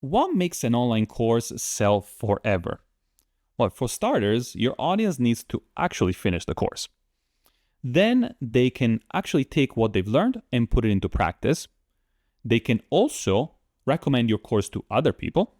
What makes an online course sell forever? Well, for starters, your audience needs to actually finish the course. Then they can actually take what they've learned and put it into practice. They can also recommend your course to other people.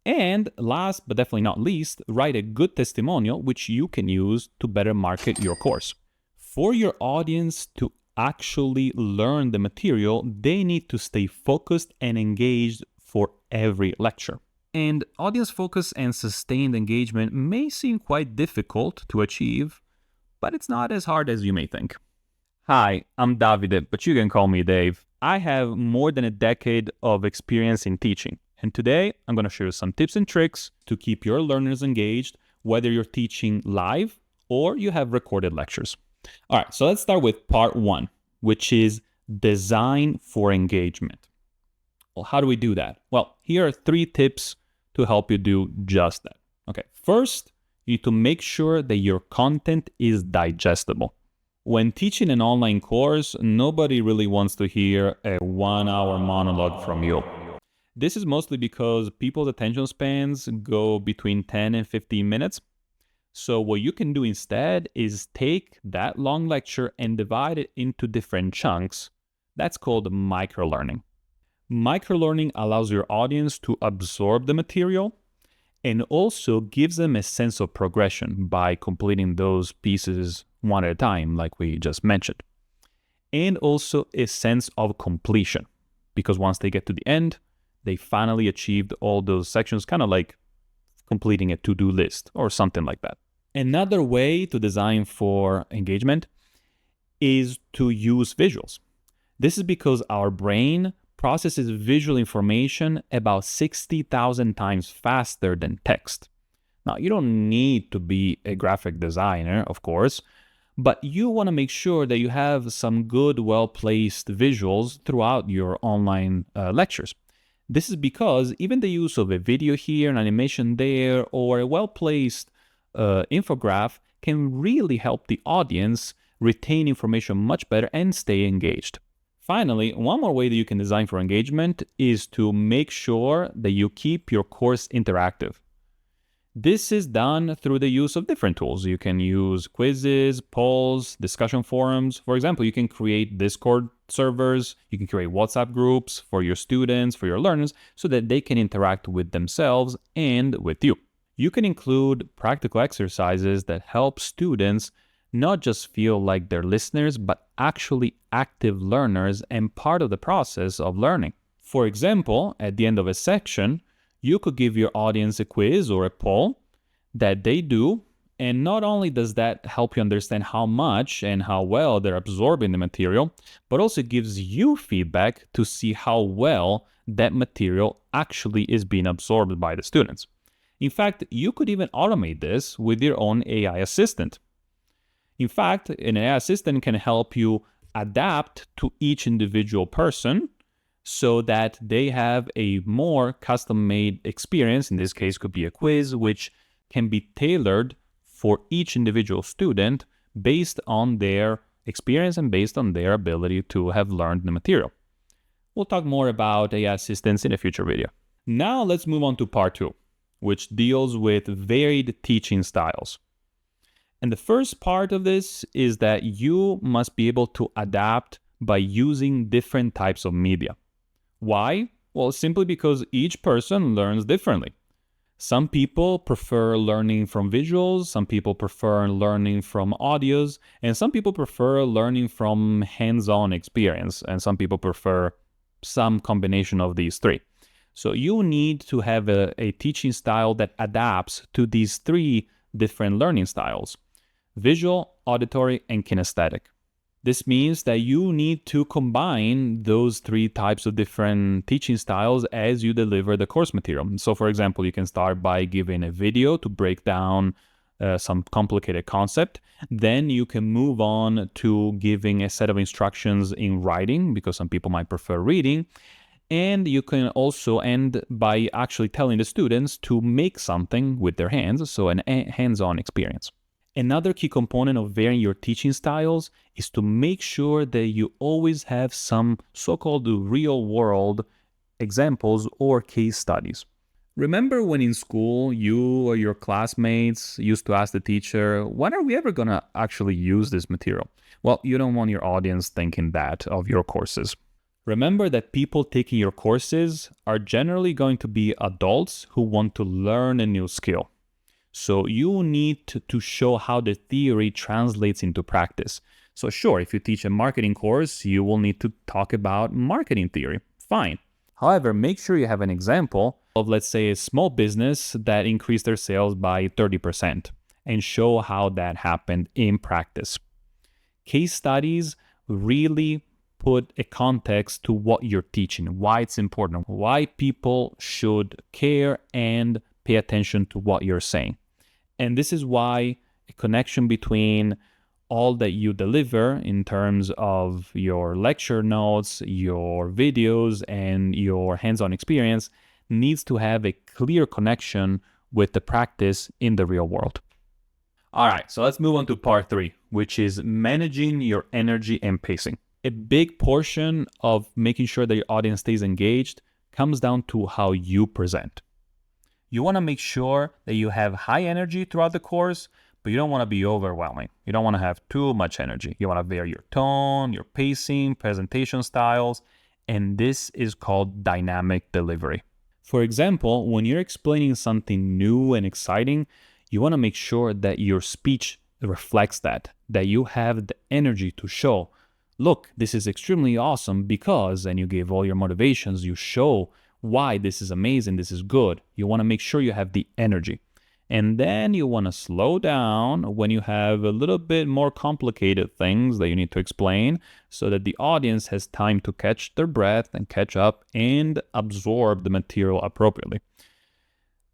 And last but definitely not least, write a good testimonial which you can use to better market your course. For your audience to actually learn the material, they need to stay focused and engaged for every lecture. And audience focus and sustained engagement may seem quite difficult to achieve, but it's not as hard as you may think. Hi, I'm Davide, but you can call me Dave. I have more than a decade of experience in teaching, and today I'm going to share some tips and tricks to keep your learners engaged, whether you're teaching live or you have recorded lectures. All right, so let's start with part one, which is design for engagement. Well, how do we do that? Well, here are 3 tips to help you do just that. Okay, first, you need to make sure that your content is digestible. When teaching an online course, nobody really wants to hear a 1-hour monologue from you. This is mostly because people's attention spans go between 10 and 15 minutes. So what you can do instead is take that long lecture and divide it into different chunks. That's called microlearning. Microlearning allows your audience to absorb the material and also gives them a sense of progression by completing those pieces one at a time, like we just mentioned. And also a sense of completion, because once they get to the end, they finally achieved all those sections, kind of like completing a to-do list or something like that. Another way to design for engagement is to use visuals. This is because our brain processes visual information about 60,000 times faster than text. Now, you don't need to be a graphic designer, of course, but you want to make sure that you have some good, well-placed visuals throughout your online lectures. This is because even the use of a video here, an animation there, or a well-placed infograph can really help the audience retain information much better and stay engaged. Finally, one more way that you can design for engagement is to make sure that you keep your course interactive. This is done through the use of different tools. You can use quizzes, polls, discussion forums. For example, you can create Discord servers, you can create WhatsApp groups for your students, for your learners, so that they can interact with themselves and with you. You can include practical exercises that help students not just feel like they're listeners, but actually active learners and part of the process of learning. For example, at the end of a section, you could give your audience a quiz or a poll that they do, and not only does that help you understand how much and how well they're absorbing the material, but also gives you feedback to see how well that material actually is being absorbed by the students. In fact, you could even automate this with your own AI assistant. In fact, an AI assistant can help you adapt to each individual person so that they have a more custom-made experience. In this case, could be a quiz, which can be tailored for each individual student based on their experience and based on their ability to have learned the material. We'll talk more about AI assistants in a future video. Now let's move on to part 2, which deals with varied teaching styles. And the first part of this is that you must be able to adapt by using different types of media. Why? Well, simply because each person learns differently. Some people prefer learning from visuals, some people prefer learning from audios, and some people prefer learning from hands-on experience, and some people prefer some combination of these 3. So you need to have a teaching style that adapts to these 3 different learning styles: visual, auditory, and kinesthetic. This means that you need to combine those 3 types of different teaching styles as you deliver the course material. So for example, you can start by giving a video to break down some complicated concept. Then you can move on to giving a set of instructions in writing, because some people might prefer reading. And you can also end by actually telling the students to make something with their hands, so an hands-on experience. Another key component of varying your teaching styles is to make sure that you always have some so-called real-world examples, or case studies. Remember when in school you or your classmates used to ask the teacher, when are we ever going to actually use this material? Well, you don't want your audience thinking that of your courses. Remember that people taking your courses are generally going to be adults who want to learn a new skill. So you need to show how the theory translates into practice. So sure, if you teach a marketing course, you will need to talk about marketing theory. Fine. However, make sure you have an example of, let's say, a small business that increased their sales by 30% and show how that happened in practice. Case studies really put a context to what you're teaching, why it's important, why people should care and pay attention to what you're saying. And this is why a connection between all that you deliver in terms of your lecture notes, your videos, and your hands-on experience needs to have a clear connection with the practice in the real world. All right, so let's move on to part 3, which is managing your energy and pacing. A big portion of making sure that your audience stays engaged comes down to how you present. You want to make sure that you have high energy throughout the course, but you don't want to be overwhelming. You don't want to have too much energy. You want to vary your tone, your pacing, presentation styles, and this is called dynamic delivery. For example, when you're explaining something new and exciting, you want to make sure that your speech reflects that you have the energy to show, look, this is extremely awesome because, and you give all your motivations, you show why this is amazing, this is good. You want to make sure you have the energy. And then you want to slow down when you have a little bit more complicated things that you need to explain so that the audience has time to catch their breath and catch up and absorb the material appropriately.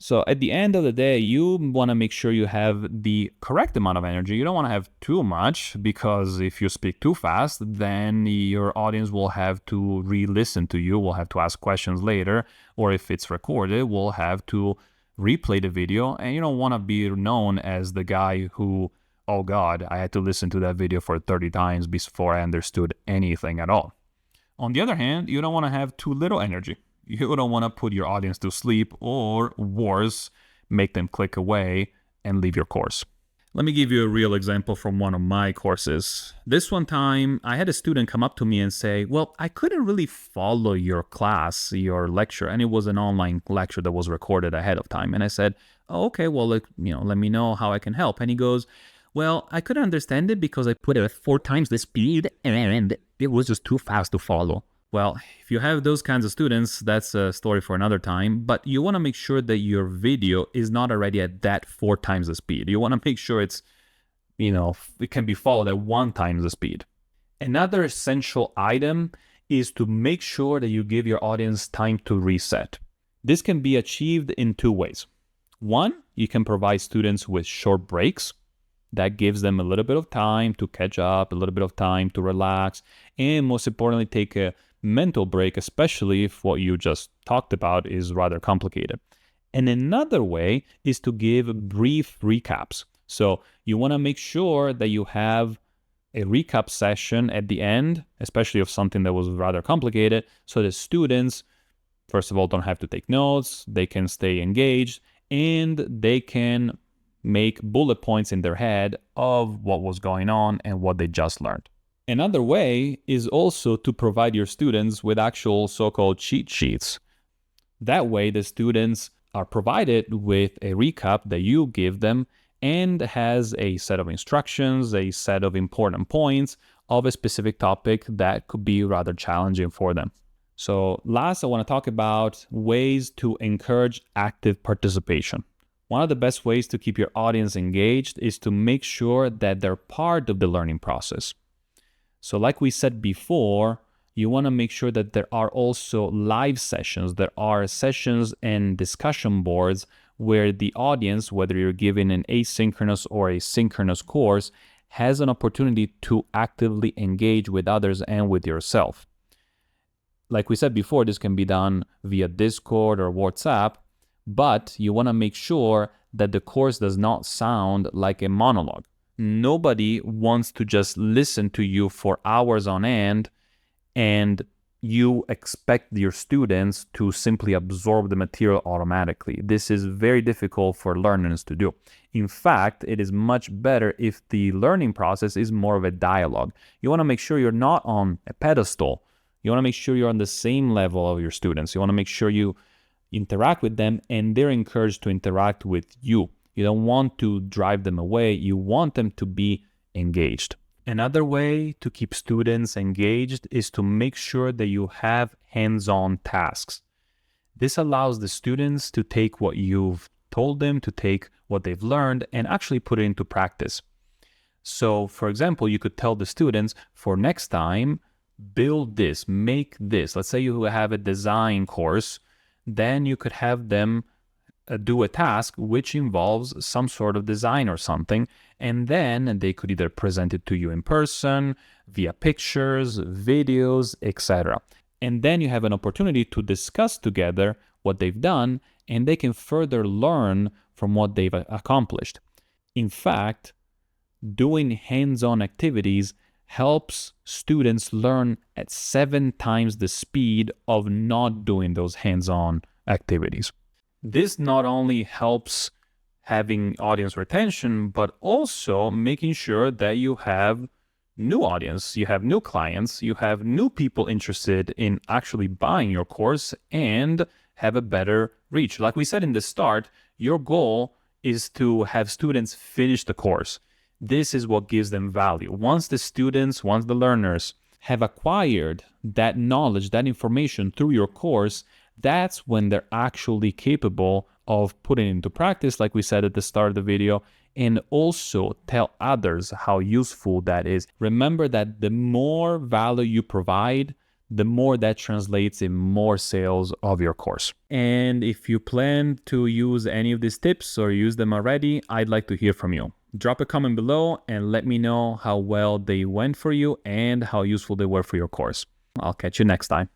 So at the end of the day, you want to make sure you have the correct amount of energy. You don't want to have too much, because if you speak too fast, then your audience will have to re-listen to you, will have to ask questions later, or if it's recorded, will have to replay the video, and you don't want to be known as the guy who, oh God, I had to listen to that video for 30 times before I understood anything at all. On the other hand, you don't want to have too little energy. You don't want to put your audience to sleep, or worse, make them click away and leave your course. Let me give you a real example from one of my courses. This one time, I had a student come up to me and say, well, I couldn't really follow your class, your lecture, and it was an online lecture that was recorded ahead of time. And I said, oh, okay, well, let me know how I can help. And he goes, well, I couldn't understand it because I put it at 4 times the speed and it was just too fast to follow. Well, if you have those kinds of students, that's a story for another time, but you want to make sure that your video is not already at that 4 times the speed. You want to make sure it's, it can be followed at 1 times the speed. Another essential item is to make sure that you give your audience time to reset. This can be achieved in 2 ways. One, you can provide students with short breaks. That gives them a little bit of time to catch up, a little bit of time to relax, and most importantly, take a mental break, especially if what you just talked about is rather complicated. And another way is to give brief recaps. So you want to make sure that you have a recap session at the end, especially of something that was rather complicated, so the students, first of all, don't have to take notes, they can stay engaged, and they can make bullet points in their head of what was going on and what they just learned. Another way is also to provide your students with actual so-called cheat sheets. That way, the students are provided with a recap that you give them and has a set of instructions, a set of important points of a specific topic that could be rather challenging for them. So last, I want to talk about ways to encourage active participation. One of the best ways to keep your audience engaged is to make sure that they're part of the learning process. So like we said before, you want to make sure that there are also live sessions. There are sessions and discussion boards where the audience, whether you're giving an asynchronous or a synchronous course, has an opportunity to actively engage with others and with yourself. Like we said before, this can be done via Discord or WhatsApp, but you want to make sure that the course does not sound like a monologue. Nobody wants to just listen to you for hours on end and you expect your students to simply absorb the material automatically. This is very difficult for learners to do. In fact, it is much better if the learning process is more of a dialogue. You want to make sure you're not on a pedestal. You want to make sure you're on the same level of your students. You want to make sure you interact with them and they're encouraged to interact with you. You don't want to drive them away. You want them to be engaged. Another way to keep students engaged is to make sure that you have hands-on tasks. This allows the students to take what you've told them, to take what they've learned, and actually put it into practice. So, for example, you could tell the students, for next time, build this, make this. Let's say you have a design course, then you could have them do a task which involves some sort of design or something, and then they could either present it to you in person, via pictures, videos, etc. And then you have an opportunity to discuss together what they've done, and they can further learn from what they've accomplished. In fact, doing hands-on activities helps students learn at 7 times the speed of not doing those hands-on activities. This not only helps having audience retention, but also making sure that you have new audience, you have new clients, you have new people interested in actually buying your course and have a better reach. Like we said in the start, your goal is to have students finish the course. This is what gives them value. Once the learners have acquired that knowledge, that information through your course, that's when they're actually capable of putting it into practice, like we said at the start of the video, and also tell others how useful that is. Remember that the more value you provide, the more that translates in more sales of your course. And if you plan to use any of these tips or use them already, I'd like to hear from you. Drop a comment below and let me know how well they went for you and how useful they were for your course. I'll catch you next time.